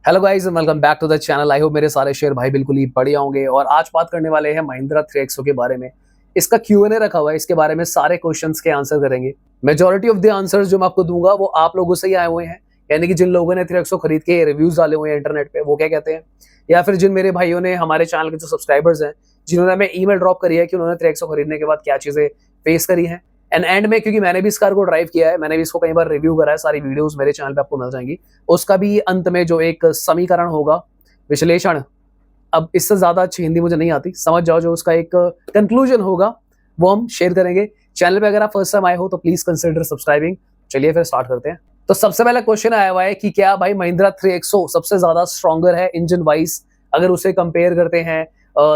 Hello guys, welcome back to the channel. I hope मेरे सारे share भाई बिल्कुल ही बढ़िया होंगे। और आज बात करने वाले हैं महिंद्रा 3XO के बारे में। इसका Q&A रखा हुआ है, इसके बारे में सारे क्वेश्चंस के आंसर करेंगे। मेजॉरिटी ऑफ द आंसर्स जो मैं आपको दूंगा वो आप लोगों से ही आए हुए हैं, यानी कि जिन लोगों ने 3XO खरीद के रिव्यूज डाले हुए हैं इंटरनेट पे, वो क्या कहते हैं, या फिर जिन मेरे भाइयों ने, हमारे चैनल के जो सब्सक्राइबर्स हैं, जिन्होंने हमें ईमेल ड्रॉप करी है कि उन्होंने 3XO खरीदने के बाद क्या चीजें फेस करी हैं। एंड में, क्योंकि मैंने भी इस कार को ड्राइव किया है, मैंने भी इसको कई बार रिव्यू करा है, सारी वीडियोस मेरे चैनल पे आपको मिल जाएंगी। उसका भी अंत में जो एक समीकरण होगा, विश्लेषण, अब इससे ज्यादा अच्छी हिंदी मुझे नहीं आती, समझ जाओ, जो उसका एक कंक्लूजन होगा वो हम शेयर करेंगे। चैनल पे अगर आप फर्स्ट टाइम आए हो तो प्लीज कंसिडर सब्सक्राइबिंग। चलिए फिर स्टार्ट करते हैं। तो सबसे पहला क्वेश्चन आया हुआ है कि क्या भाई महिंद्रा 3XO सबसे ज्यादा स्ट्रॉन्गर है इंजन वाइज, अगर उसे कंपेयर करते हैं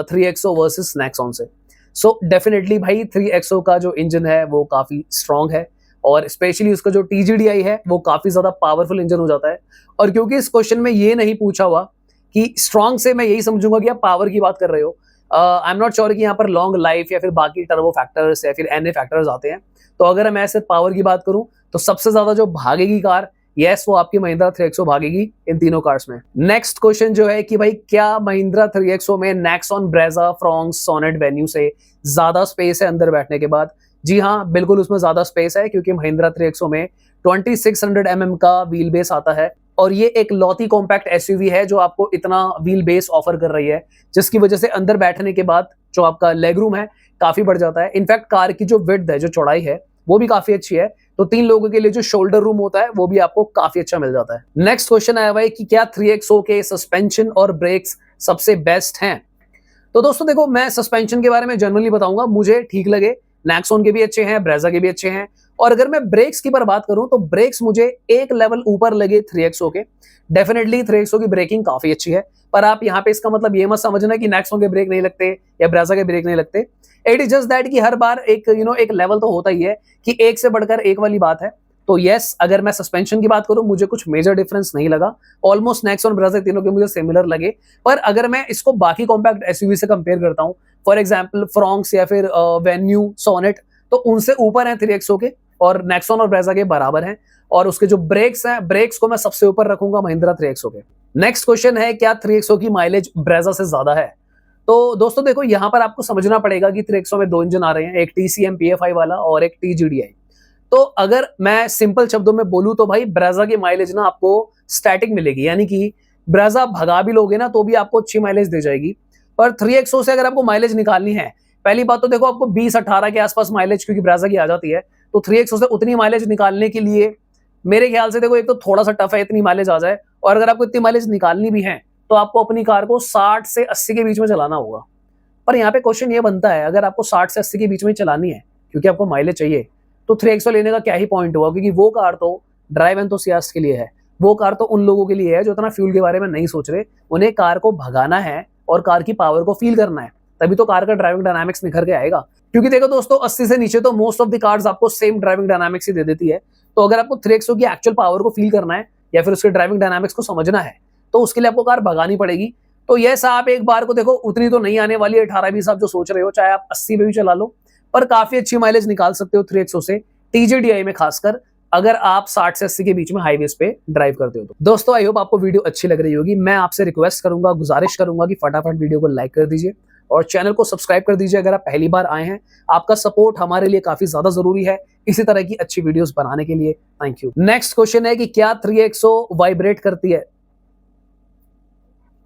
3XO वर्सेस नेक्सॉन से। सो डेफिनेटली भाई 3XO का जो इंजन है वो काफी स्ट्रॉन्ग है, और स्पेशली उसका जो TGDI है वो काफी ज्यादा पावरफुल इंजन हो जाता है। और क्योंकि इस क्वेश्चन में ये नहीं पूछा हुआ कि स्ट्रॉन्ग से, मैं यही समझूंगा कि आप पावर की बात कर रहे हो। आई एम नॉट श्योर कि यहाँ पर लॉन्ग लाइफ या फिर बाकी टर्बो फैक्टर्स या फिर NA फैक्टर्स आते हैं। तो अगर मैं सिर्फ पावर की बात करूं तो सबसे ज्यादा जो भागेगी कार, यस, वो आपकी महिंद्रा 3XO भागेगी इन तीनों कार्स में। नेक्स्ट क्वेश्चन जो है कि भाई क्या महिंद्रा 3XO में Nexon Brezza Fronx Sonet Venue से ज्यादा स्पेस है अंदर बैठने के बाद? जी हाँ, बिल्कुल उसमें ज्यादा स्पेस है, क्योंकि महिंद्रा 3XO में 2600 mm का व्हील बेस आता है, और ये एक लौती कॉम्पैक्ट SUV है जो आपको इतना व्हील बेस ऑफर कर रही है, जिसकी वजह से अंदर बैठने के बाद जो आपका लेग रूम है काफी बढ़ जाता है। इनफैक्ट कार की जो विड्थ है, जो चौड़ाई है, वो भी काफी अच्छी है। तो 3 लोगों के लिए जो शोल्डर रूम होता है वो भी आपको काफी अच्छा मिल जाता है। नेक्स्ट क्वेश्चन आया हुआ है कि क्या 3XO के सस्पेंशन और ब्रेक्स सबसे बेस्ट हैं? तो दोस्तों देखो, मैं सस्पेंशन के बारे में जनरली बताऊंगा, मुझे ठीक लगे। नेक्सॉन के भी अच्छे हैं, ब्रेजा के भी अच्छे हैं। और अगर मैं ब्रेक्स की पर बात करूं तो ब्रेक्स मुझे एक लेवल ऊपर लगे 3XO के। डेफिनेटली 3XO की ब्रेकिंग काफी अच्छी है, पर आप यहाँ पे इसका मतलब ये मत समझना कि नेक्सॉन के ब्रेक नहीं लगते या ब्रेजा के ब्रेक नहीं लगते। इट इज जस्ट दैट कि हर बार एक एक लेवल तो होता ही है कि एक से बढ़कर एक वाली बात है। तो यस, अगर मैं सस्पेंशन की बात करूं, मुझे कुछ मेजर डिफरेंस नहीं लगा। ऑलमोस्ट नेक्सॉन ब्रेजा तीनों के मुझे सिमिलर लगे। पर अगर मैं इसको बाकी कॉम्पैक्ट SUV से कंपेयर करता हूं, फॉर एग्जांपल फ्रॉन्क्स या फिर वेन्यू, सोनेट, तो उनसे ऊपर है 3XO के, और नेक्सॉन और ब्रेजा के बराबर हैं। और उसके जो ब्रेक्स हैं, ब्रेक्स को मैं सबसे ऊपर रखूंगा महिंद्रा 3XO के। नेक्स्ट क्वेश्चन है, क्या 3XO की माइलेज ब्रेजा से ज्यादा है? तो दोस्तों देखो, यहां पर आपको समझना पड़ेगा कि 3XO में 2 इंजन आ रहे हैं, एक TCM PFI वाला और एक TGDI। तो अगर मैं सिंपल शब्दों में बोलूं तो भाई ब्रेजा की माइलेज ना आपको स्टैटिक मिलेगी, यानी कि ब्रेजा भगा भी लोगे ना तो भी आपको अच्छी माइलेज दे जाएगी। पर 3XO से अगर आपको माइलेज निकालनी है, पहली बात तो देखो आपको 20-18 के आसपास माइलेज क्योंकि ब्रेजा की आ जाती है, तो 3XO से उतनी माइलेज निकालने के लिए मेरे ख्याल से देखो, एक तो थोड़ा सा टफ है इतनी माइलेज आ जाए, और अगर आपको इतनी माइलेज निकालनी भी है तो आपको अपनी कार को 60 से 80 के बीच में चलाना होगा। पर यहाँ पे क्वेश्चन ये बनता है, अगर आपको 60 से 80 के बीच में चलानी है क्योंकि आपको माइलेज चाहिए, तो 3XO लेने का क्या ही पॉइंट हुआ, क्योंकि वो कार तो ड्राइव एंथुसियास्ट के लिए है। वो कार तो उन लोगों के लिए है जो इतना फ्यूल के बारे में नहीं सोच रहे, उन्हें कार को भगाना है और कार की पावर को फील करना है, तभी तो कार का ड्राइविंग डायनामिक्स निखर के आएगा। क्योंकि देखो दोस्तों, 80 से नीचे तो मोस्ट ऑफ द कार्स आपको सेम ड्राइविंग डायनामिक्स ही दे देती है। तो अगर आपको 3XO की एक्चुअल पावर को फील करना है या फिर उसके ड्राइविंग डायनामिक्स को समझना है, तो उसके लिए आपको कार भगानी पड़ेगी। तो यस, आप एक बार को देखो उतनी तो नहीं आने वाली है 18-20 आप जो सोच रहे हो, चाहे आप 80 में भी चला लो, पर काफी अच्छी माइलेज निकाल सकते हो 3XO से, TGDI में खासकर, अगर आप 60 से 80 के बीच में हाईवेज पे ड्राइव करते हो तो। दोस्तों आई होप आपको वीडियो अच्छी लग रही होगी। मैं आपसे रिक्वेस्ट करूंगा, गुजारिश करूंगा कि फटाफट वीडियो को लाइक कर दीजिए और चैनल को सब्सक्राइब कर दीजिए अगर आप पहली बार आए हैं। आपका सपोर्ट हमारे लिए काफी ज्यादा जरूरी है इसी तरह की अच्छी वीडियोस बनाने के लिए। Thank you. नेक्स्ट क्वेश्चन है कि क्या 3XO वाइब्रेट करती है?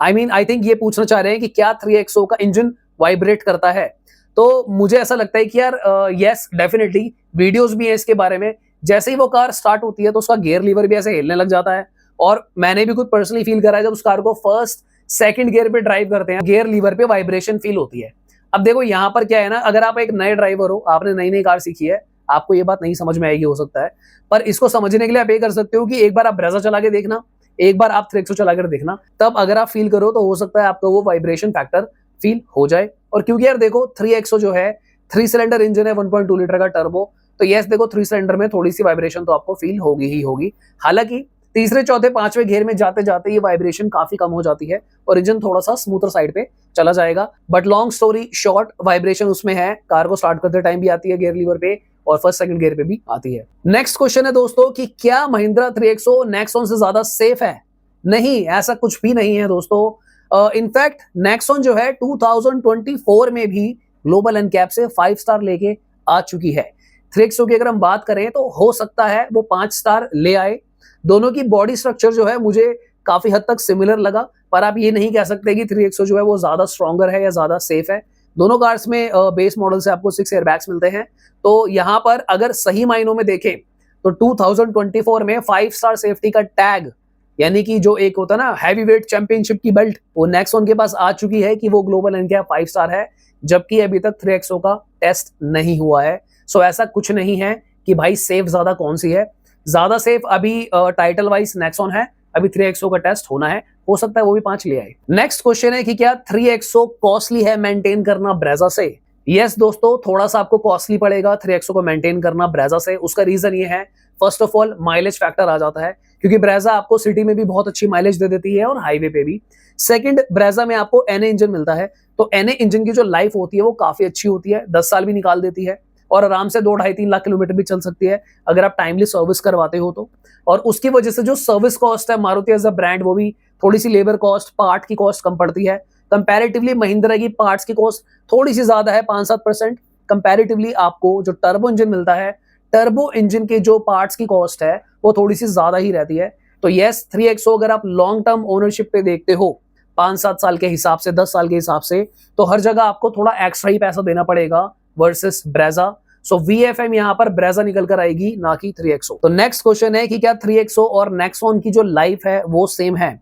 आई थिंक ये पूछना चाह रहे हैं कि क्या 3XO का इंजन वाइब्रेट करता है। तो मुझे ऐसा लगता है कि यार यस, डेफिनेटली वीडियोस भी है इसके बारे में। जैसे ही वो कार स्टार्ट होती है तो उसका गियर लीवर भी ऐसे हिलने लग जाता है, और मैंने भी खुद पर्सनली फील करा है, जब उस कार को फर्स्ट सेकंड गियर पे ड्राइव करते हैं, गियर लीवर पे वाइब्रेशन फील होती है। अब देखो यहाँ पर क्या है ना, अगर आप एक नए ड्राइवर हो, आपने नई नई कार सीखी है, आपको ये बात नहीं समझ में आएगी हो सकता है, पर इसको समझने के लिए आप ये कर सकते हो कि एक बार आप ब्रेजा चला के देखना, एक बार आप 3XO चला कर देखना, तब अगर आप फील करो तो हो सकता है आपको वो वाइब्रेशन फैक्टर फील हो जाए। और क्योंकि यार देखो 3XO जो है 3 सिलेंडर इंजन है, 1.2 लीटर का टर्बो, तो यस देखो 3 सिलेंडर में थोड़ी सी वाइब्रेशन तो आपको फील होगी ही होगी। हालांकि तीसरे चौथे पांचवें गियर में जाते जाते ये वाइब्रेशन काफी कम हो जाती है और इंजन थोड़ा सा स्मूथर साइड पे चला जाएगा। But long story short, vibration उसमें है, कार को स्टार्ट करते टाइम भी आती है गियर लीवर पे, और फर्स्ट सेकंड गियर पे भी आती है। नेक्स्ट क्वेश्चन है दोस्तों कि क्या महिंद्रा 3XO नेक्सॉन से ज्यादा सेफ है? नहीं, ऐसा कुछ भी नहीं है दोस्तों। इनफैक्ट नेक्सॉन जो है 2024 में भी ग्लोबल एनकैप से 5 स्टार लेके आ चुकी है। 3XO की अगर हम बात करें तो हो सकता है वो 5 स्टार ले आए। दोनों की बॉडी स्ट्रक्चर जो है मुझे काफी हद तक सिमिलर लगा, पर आप ये नहीं कह सकते कि 3XO जो है वो ज्यादा स्ट्रॉन्गर है या ज्यादा सेफ है। दोनों कार्स में बेस मॉडल से आपको 6 एयरबैग्स मिलते हैं। तो यहाँ पर अगर सही मायनों में देखें तो 2024 में 5 स्टार सेफ्टी का टैग, यानी कि जो एक होता है ना हैवी वेट चैंपियनशिप की बेल्ट, वो नेक्सॉन के पास आ चुकी है कि वो ग्लोबल एनकैप 5 स्टार है, जबकि अभी तक 3XO का टेस्ट नहीं हुआ है। सो ऐसा कुछ नहीं है कि भाई सेफ ज्यादा कौन सी है। ज्यादा सेफ अभी टाइटल वाइज नेक्सॉन है, अभी 3XO का टेस्ट होना है, हो सकता है वो भी 5 ले आए। नेक्स्ट क्वेश्चन है कि क्या 3XO कॉस्टली है मेंटेन करना ब्रेजा से? यस दोस्तों, थोड़ा सा आपको कॉस्टली पड़ेगा 3XO को मेंटेन करना ब्रेजा से। उसका रीजन ये है, first of all mileage factor आ जाता है, क्योंकि ब्रेजा आपको सिटी में भी बहुत अच्छी माइलेज दे देती है और हाईवे पे भी। सेकंड, ब्रेजा में आपको NA इंजन मिलता है, तो NA इंजन की जो लाइफ होती है वो काफी अच्छी होती है, 10 साल भी निकाल देती है और आराम से 2-2.5-3 लाख किलोमीटर भी चल सकती है अगर आप टाइमली सर्विस करवाते हो तो। और उसकी वजह से जो सर्विस कॉस्ट है मारुति एज अ ब्रांड, वो भी थोड़ी सी लेबर कॉस्ट, पार्ट की कॉस्ट कम पड़ती है। कंपैरेटिवली महिंद्रा की पार्ट्स की कॉस्ट थोड़ी सी ज्यादा है, 5-7% कंपैरेटिवली। आपको जो टर्बो इंजन मिलता है, टर्बो इंजन के जो पार्ट्स की कॉस्ट है वो थोड़ी सी ज्यादा ही रहती है। तो यस, 3XO अगर आप लॉन्ग टर्म ओनरशिप पे देखते हो 5-7 साल के हिसाब से, 10 साल के हिसाब से, तो हर जगह आपको थोड़ा एक्स्ट्रा ही पैसा देना पड़ेगा वर्सेस ब्रेजा। सो VFM यहाँ पर ब्रेजा निकल कर आएगी, ना कि 3XO। तो नेक्स्ट क्वेश्चन है कि क्या 3XO और नेक्सॉन की जो लाइफ है वो सेम है?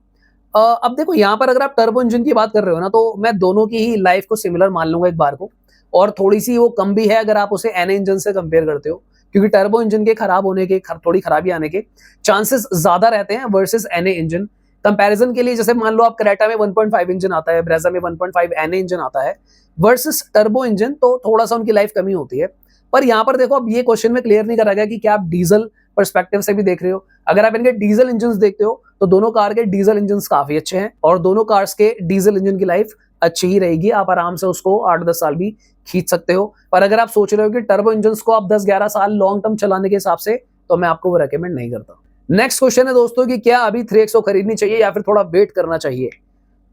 अब देखो यहाँ पर अगर आप टर्बो इंजन की बात कर रहे हो ना, तो मैं दोनों की ही लाइफ को सिमिलर मान लूंगा एक बार को, और थोड़ी सी वो कम भी है अगर आप उसे NA इंजन से कंपेयर करते हो, क्योंकि टर्बो इंजन के खराब होने के, थोड़ी खराबी आने के चांसेस ज्यादा रहते हैं वर्सेस NA इंजन। कंपैरिजन के लिए जैसे मान लो आप क्रेटा में 1.5 इंजन आता है, ब्रेजा में 1.5 NA इंजन आता है वर्सेस टर्बो इंजन, तो थोड़ा सा उनकी लाइफ कमी होती है। पर यहाँ पर देखो, अब ये क्वेश्चन में क्लियर नहीं करा गया कि क्या आप डीजल पर्सपेक्टिव से भी देख रहे हो। अगर आप इनके डीजल इंजन देखते हो तो दोनों कार के डीजल इंजन काफी अच्छे हैं और दोनों कार्स के डीजल इंजन की लाइफ अच्छी ही रहेगी, आप आराम से उसको 8-10 साल भी खींच सकते हो। पर अगर आप सोच रहे हो कि टर्बो इंजन को आप 10-11 साल लॉन्ग टर्म चलाने के हिसाब से, तो मैं आपको वो रेकमेंड नहीं करता। नेक्स्ट क्वेश्चन है दोस्तों कि क्या अभी 3XO खरीदनी चाहिए या फिर थोड़ा वेट करना चाहिए?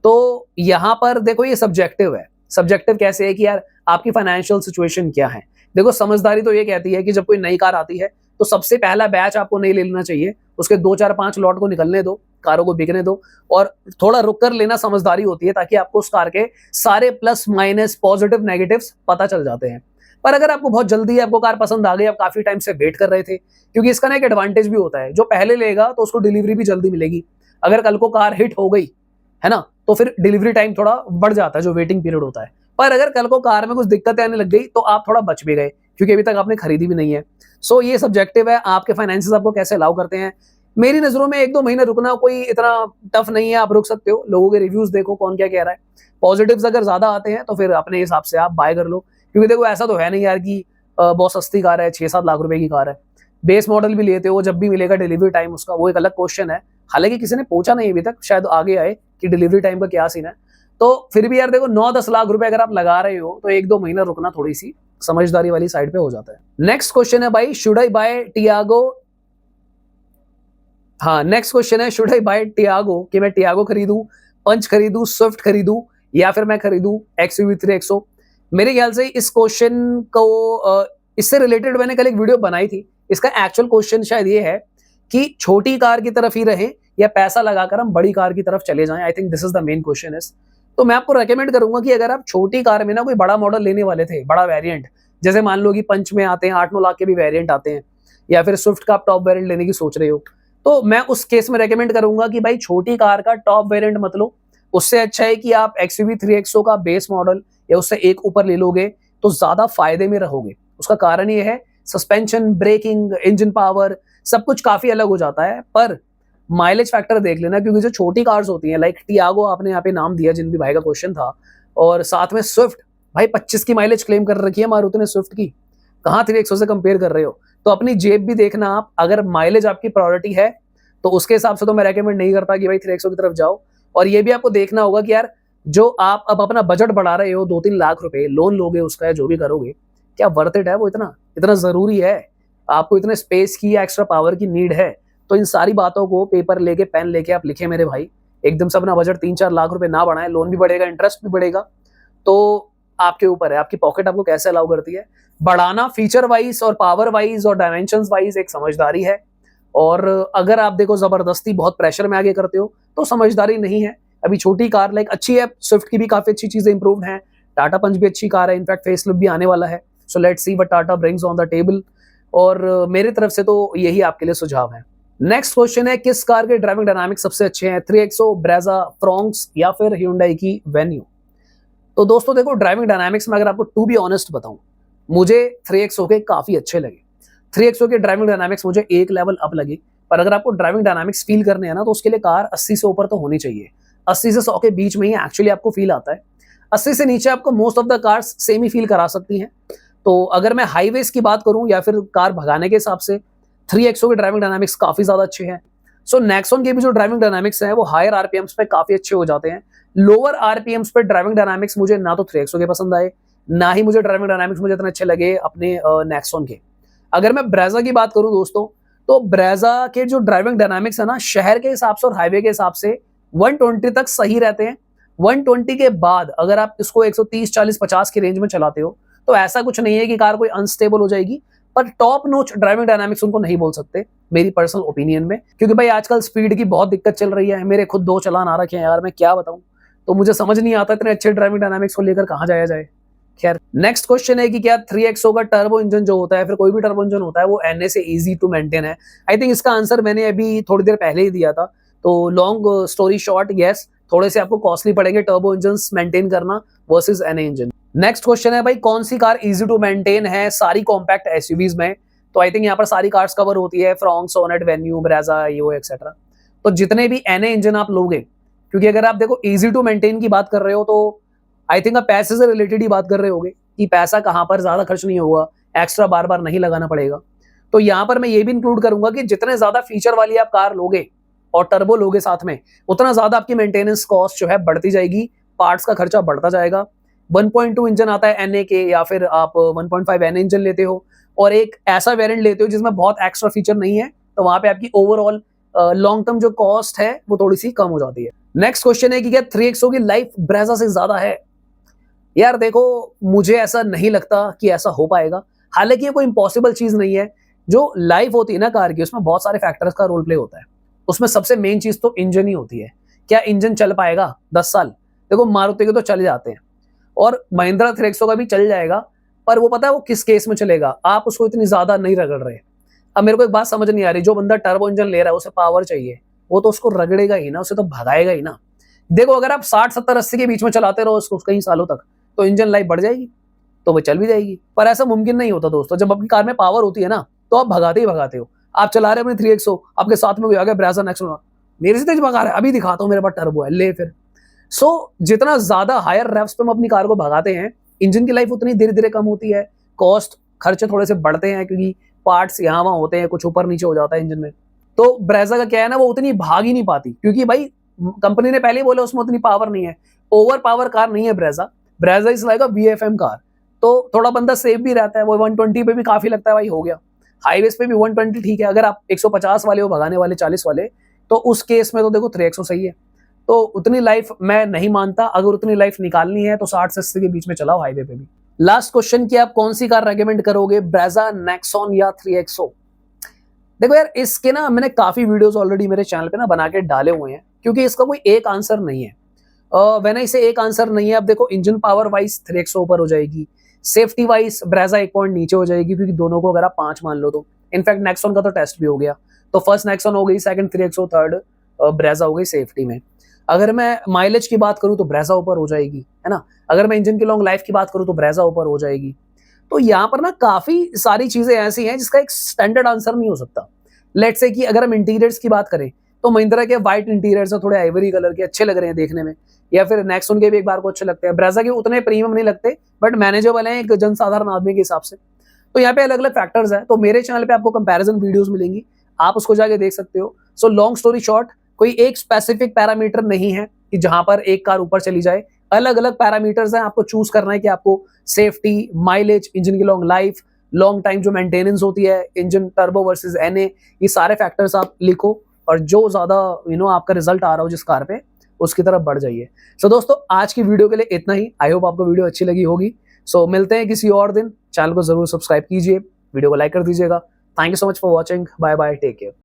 तो यहाँ पर देखो, ये सब्जेक्टिव है। सब्जेक्टिव कैसे है कि यार आपकी फाइनेंशियल सिचुएशन क्या है। देखो, समझदारी तो ये कहती है कि जब कोई नई कार आती है तो सबसे पहला बैच आपको नहीं ले लेना चाहिए, उसके 2-4-5 लॉट को निकलने दो, कारों को बिकने दो, और थोड़ा रुक कर लेना समझदारी होती है, ताकि आपको उस कार के सारे प्लस माइनस पॉजिटिव नेगेटिव्स पता चल जाते हैं। पर अगर आपको बहुत जल्दी है, आपको कार पसंद आ गई, आप काफी टाइम से वेट कर रहे थे, क्योंकि इसका ना एक एडवांटेज भी होता है, जो पहले लेगा तो उसको डिलीवरी भी जल्दी मिलेगी। अगर कल को कार हिट हो गई है ना, तो फिर डिलीवरी टाइम थोड़ा बढ़ जाता है, जो वेटिंग पीरियड होता है। पर अगर कल को कार में कुछ दिक्कतें आने लग गई तो आप थोड़ा बच भी गए, क्योंकि अभी तक आपने खरीदी भी नहीं है। सो ये सब्जेक्टिव है, आपके फाइनेंसेस आपको कैसे अलाउ करते हैं। मेरी नजरों में 1-2 महीने रुकना कोई इतना टफ नहीं है, आप रुक सकते हो। लोगों के रिव्यूज देखो, कौन क्या कह रहा है। पॉजिटिव्स अगर ज्यादा आते हैं तो फिर अपने हिसाब से आप बाय कर लो, क्योंकि देखो ऐसा तो है नहीं यार कि बहुत सस्ती कार है, 6-7 लाख रुपए की कार है। बेस मॉडल भी लेते हो, जब भी मिलेगा डिलीवरी टाइम उसका, वो एक अलग क्वेश्चन है। हालांकि किसी ने पूछा नहीं अभी तक, शायद आगे आए कि डिलीवरी टाइम का क्या सीन है। तो फिर भी यार देखो, 9-10 लाख रुपए अगर आप लगा रहे हो तो 1-2 महीना रुकना थोड़ी सी समझदारी वाली साइड पे हो जाता है। नेक्स्ट क्वेश्चन है भाई, शुड आई बाय टियागो? हाँ, नेक्स्ट क्वेश्चन है, शुड आई बाय टियागो, कि मैं टियागो खरीदूं, पंच खरीदूं, स्विफ्ट खरीदूं, या फिर मैं खरीदूं XUV 3XO? मेरे ख्याल से इस क्वेश्चन को इससे रिलेटेड मैंने कल एक वीडियो बनाई थी। इसका एक्चुअल क्वेश्चन शायद ये है कि छोटी कार की तरफ ही रहे या पैसा लगाकर हम बड़ी कार की तरफ चले जाएं। I think this is the main question is. तो मैं आपको रेकमेंड करूंगा कि अगर आप छोटी कार में ना कोई बड़ा मॉडल लेने वाले थे, बड़ा वेरिएंट, जैसे मान लो कि पंच में आते हैं 8-9 लाख के भी वेरिएंट आते हैं, या फिर स्विफ्ट का आप टॉप वेरिएंट लेने की सोच रहे हो, तो मैं उस केस में रेकमेंड करूंगा कि भाई छोटी कार का टॉप वेरिएंट मत लो। उससे अच्छा है कि आप XUV 3XO का बेस मॉडल या उससे एक ऊपर ले लोगे तो ज्यादा फायदे में रहोगे। उसका कारण ये है, सस्पेंशन, ब्रेकिंग, इंजन पावर, सब कुछ काफी अलग हो जाता है। पर माइलेज फैक्टर देख लेना, क्योंकि जो छोटी कार्स होती हैं, लाइक टियागो आपने यहाँ पे नाम दिया, जिन भी भाई का क्वेश्चन था, और साथ में स्विफ्ट, भाई 25 की माइलेज क्लेम कर रखी है मारुति ने स्विफ्ट की, कहाँ 3XO से कंपेयर कर रहे हो? तो अपनी जेब भी देखना आप। अगर माइलेज आपकी प्रायोरिटी है तो उसके हिसाब से तो मैं रेकमेंड नहीं करता कि भाई 3XO की तरफ जाओ। और ये भी आपको देखना होगा कि यार जो आप अब अपना बजट बढ़ा रहे हो, 2-3 लाख रुपए लोन लोगे उसका, या जो भी करोगे, क्या वर्थ इट है वो? इतना इतना जरूरी है? आपको इतने स्पेस की या एक्स्ट्रा पावर की नीड है? तो इन सारी बातों को पेपर लेके पेन लेके आप लिखे मेरे भाई, एकदम से अपना बजट 3-4 लाख रुपए ना बढ़ाएं, लोन भी बढ़ेगा, इंटरेस्ट भी बढ़ेगा, तो आपके ऊपर है, आपकी पॉकेट आपको कैसे अलाउ करती है। बढ़ाना फीचर वाइज और पावर वाइज और डायमेंशन वाइज एक समझदारी है, और अगर आप देखो जबरदस्ती बहुत प्रेशर में आगे करते हो तो समझदारी नहीं है। अभी छोटी कार लाइक अच्छी है, स्विफ्ट की भी काफी अच्छी चीजें इंप्रूव हैं, टाटा पंच भी अच्छी कार है, इनफैक्ट फेसलिफ्ट भी आने वाला है, so let's see what Tata brings on the table, और मेरी तरफ से तो यही आपके लिए सुझाव है। नेक्स्ट क्वेश्चन है, किस कार के ड्राइविंग डायनामिक्स सबसे अच्छे हैं, 3XO, ब्रेजा, फ्रोंक्स या फिर Hyundai की वेन्यू। तो दोस्तों देखो, ड्राइविंग डायनामिक्स में अगर आपको टू बी ऑनेस्ट बताऊं, मुझे 3XO के काफी अच्छे लगे। 3XO के ड्राइविंग डायनामिक्स मुझे एक लेवल अप लगे, पर अगर आपको ड्राइविंग डायनामिक्स फील करने हैं ना, तो उसके लिए कार 80 से ऊपर तो होनी चाहिए। 80 से 100 के बीच में ही एक्चुअली आपको फील आता है। 80 से नीचे आपको most of the cars same he feel करा सकती हैं। तो अगर मैं हाईवेज की बात करूं या फिर कार भगाने के हिसाब से, 3XO के ड्राइविंग डायनामिक्स काफी ज्यादा अच्छे हैं। सो नेक्सॉन के भी जो ड्राइविंग डायनामिक्स हैं वो हायर आरपीएम्स पे काफी अच्छे हो जाते हैं। लोअर आरपीएम्स पे ड्राइविंग डायनामिक्स मुझे ना तो 3XO के पसंद आए, ना ही मुझे ड्राइविंग डायनामिक्स मुझे इतने अच्छे लगे अपने नेक्सॉन के। अगर मैं ब्रेजा की बात करूं दोस्तों, तो ब्रेजा के जो ड्राइविंग डायनामिक्स है ना, शहर के हिसाब से और हाईवे के हिसाब से 120 तक सही रहते हैं। 120 के बाद अगर आप इसको 130, 40, 50 की रेंज में चलाते हो, तो ऐसा कुछ नहीं है कि कार कोई अनस्टेबल हो जाएगी, पर टॉप नोच ड्राइविंग डायनामिक्स उनको नहीं बोल सकते मेरी पर्सनल ओपिनियन में, क्योंकि भाई आजकल स्पीड की बहुत दिक्कत चल रही है। मेरे खुद 2 चालान आ रखे हैं यार, मैं क्या बताऊं, तो मुझे समझ नहीं आता इतने अच्छे ड्राइविंग डायनामिक्स को लेकर कहां जाया जाए। खैर, नेक्स्ट क्वेश्चन है कि क्या 3XO का टर्बो इंजन जो होता है, फिर कोई भी टर्बो इंजन होता है, वो NA से इजी टू मेंटेन है। आई थिंक इसका आंसर मैंने अभी थोड़ी देर पहले ही दिया था, तो लॉन्ग स्टोरी शॉर्ट, यस, थोड़े से आपको कॉस्टली पड़ेंगे टर्बो इंजन मेंटेन करना versus NA engine. Next question है भाई, कौन सी कार इजी टू मेंटेन है सारी कॉम्पैक्ट एसयूवीज में। तो आई थिंक यहाँ पर सारी कार्स कवर होती है, फ्रॉन्क्स, सोनेट, वेन्यू, ब्रेजा, यो एक्सेट्रा। तो जितने भी NA इंजन आप लोगे, क्योंकि अगर आप देखो इजी टू मेंटेन की बात कर रहे हो, तो आई थिंक आप पैसे से रिलेटेड ही बात कर रहे होगे कि पैसा कहाँ पर ज्यादा खर्च नहीं होगा, एक्स्ट्रा बार बार नहीं लगाना पड़ेगा। तो यहाँ पर मैं ये भी इंक्लूड करूंगा कि जितने ज्यादा फीचर वाली आप कार लोगे और टर्बो लोगे साथ में, उतना ज्यादा आपकी मेंटेनेंस कॉस्ट जो है बढ़ती जाएगी, पार्ट्स का खर्चा बढ़ता जाएगा। 1.2 इंजन आता है NA के, या फिर आप 1.5 NA इंजन लेते हो और एक ऐसा वेरिएंट लेते हो जिसमें बहुत एक्स्ट्रा फीचर नहीं है, तो वहां पे आपकी ओवरऑल लॉन्ग टर्म जो कॉस्ट है वो थोड़ी सी कम हो जाती है। नेक्स्ट क्वेश्चन है कि क्या 3XO की लाइफ ब्रेजा से ज्यादा है। यार देखो, मुझे ऐसा नहीं लगता कि ऐसा हो पाएगा, हालांकि ये कोई इम्पॉसिबल चीज नहीं है। जो लाइफ होती है ना कार की, उसमें बहुत सारे फैक्टर्स का रोल प्ले होता है। उसमें सबसे मेन चीज तो इंजन ही होती है। क्या इंजन चल पाएगा 10 साल? देखो मारुति के तो चल जाते हैं, और महिंद्रा 3XO का भी चल जाएगा, पर वो पता है वो किस केस में चलेगा, आप उसको इतनी ज्यादा नहीं रगड़ रहे। अब मेरे को एक बात समझ नहीं आ रही, जो बंदा टर्बो इंजन ले रहा है उसे पावर चाहिए, वो तो उसको रगड़ेगा ही ना, उसे तो भगाएगा ही ना। देखो अगर आप 60, 70, 80 के बीच में चलाते रहो उसको कई सालों तक, तो इंजन लाइफ बढ़ जाएगी, तो वो चल भी जाएगी। पर ऐसा मुमकिन नहीं होता दोस्तों। जब आपकी कार में पावर होती है ना, तो आप भगाते ही भगाते हो। आप चला रहे हो अपनी 3XO, आपके साथ में कोई आ गया ब्रेजा नेक्सॉन, मेरे से तेज भगा रहा है, अभी दिखाता हूँ मेरे पास टर्बो है, ले फिर। सो जितना ज्यादा हायर रेव्स पे हम अपनी कार को भगाते हैं, इंजन की लाइफ उतनी धीरे धीरे कम होती है, कॉस्ट खर्चे थोड़े से बढ़ते हैं, क्योंकि पार्ट्स यहाँ वहां होते हैं, कुछ ऊपर नीचे हो जाता है इंजन में। तो ब्रेजा का क्या है ना, वो उतनी भाग ही नहीं पाती, क्योंकि भाई कंपनी ने पहले ही बोला उसमें उतनी पावर नहीं है, ओवर पावर कार नहीं है Brezza. Brezza is like a VFM car, तो थोड़ा बंदा सेफ भी रहता है। वो 120 पे भी काफी लगता है भाई, हो गया। हाईवेज पे भी 120 ठीक है। अगर आप 150 वाले हो भगाने वाले, 40 वाले, तो उस केस में तो देखो 3XO सही है। तो उतनी लाइफ मैं नहीं मानता, अगर उतनी लाइफ निकालनी है तो 60 से 80 के बीच में चलाओ हाईवे पे भी। लास्ट क्वेश्चन कि आप कौन सी कार रेकमेंड करोगे, ब्रेजा, नेक्सॉन या 3XO। देखो यार, इसके ना मैंने काफी वीडियोस ऑलरेडी मेरे चैनल पे ना बना के डाले हुए हैं, क्योंकि इसका कोई एक आंसर नहीं है। वैसे इसे एक आंसर नहीं है। अब देखो, इंजन पावर वाइज 3XO ऊपर हो जाएगी, सेफ्टी वाइज ब्रेजा 1 पॉइंट नीचे हो जाएगी, क्योंकि दोनों को अगर आप 5 मान लो तो। इनफैक्ट नेक्सॉन का तो टेस्ट भी हो गया, तो फर्स्ट नेक्सॉन हो गई, सेकंड 3XO, थर्ड ब्रेजा हो गई सेफ्टी में। अगर मैं माइलेज की बात करूं तो ब्रेजा ऊपर हो जाएगी, है ना। अगर मैं इंजन की लॉन्ग लाइफ की बात करूं तो ब्रेजा ऊपर हो जाएगी। तो यहाँ पर ना काफी सारी चीजें ऐसी हैं जिसका एक स्टैंडर्ड आंसर नहीं हो सकता। लेट्स से कि अगर हम इंटीरियर्स की बात करें, तो महिंद्रा के व्हाइट इंटीरियर्स हैं, थोड़े आइवरी कलर के, अच्छे लग रहे हैं देखने में, या फिर नेक्सॉन के भी एक बार को अच्छे लगते हैं। ब्रेजा के उतने प्रीमियम नहीं लगते, बट मैनेजेबल हैं एक जनसाधारण आदमी के हिसाब से। तो यहाँ पे अलग अलग फैक्टर्स हैं। तो मेरे चैनल पे आपको कंपैरिजन वीडियोस मिलेंगी, आप उसको जाके देख सकते हो। सो लॉन्ग स्टोरी शॉर्ट, कोई एक स्पेसिफिक पैरामीटर नहीं है कि जहां पर एक कार ऊपर चली जाए। अलग अलग पैरामीटर्स हैं, आपको चूज करना है कि आपको सेफ्टी, माइलेज, इंजन की लॉन्ग लाइफ, लॉन्ग टाइम जो मेंटेनेंस होती है, इंजन टर्बो वर्सेस एनए, ये सारे फैक्टर्स आप लिखो और जो ज़्यादा आपका रिजल्ट आ रहा हो जिस कार पे, उसकी तरफ बढ़ जाइए। सो दोस्तों, आज की वीडियो के लिए इतना ही। आई होप आपको वीडियो अच्छी लगी होगी। सो मिलते हैं किसी और दिन। चैनल को ज़रूर सब्सक्राइब कीजिए, वीडियो को लाइक कर दीजिएगा। Thank you so much for watching. Bye bye, take care.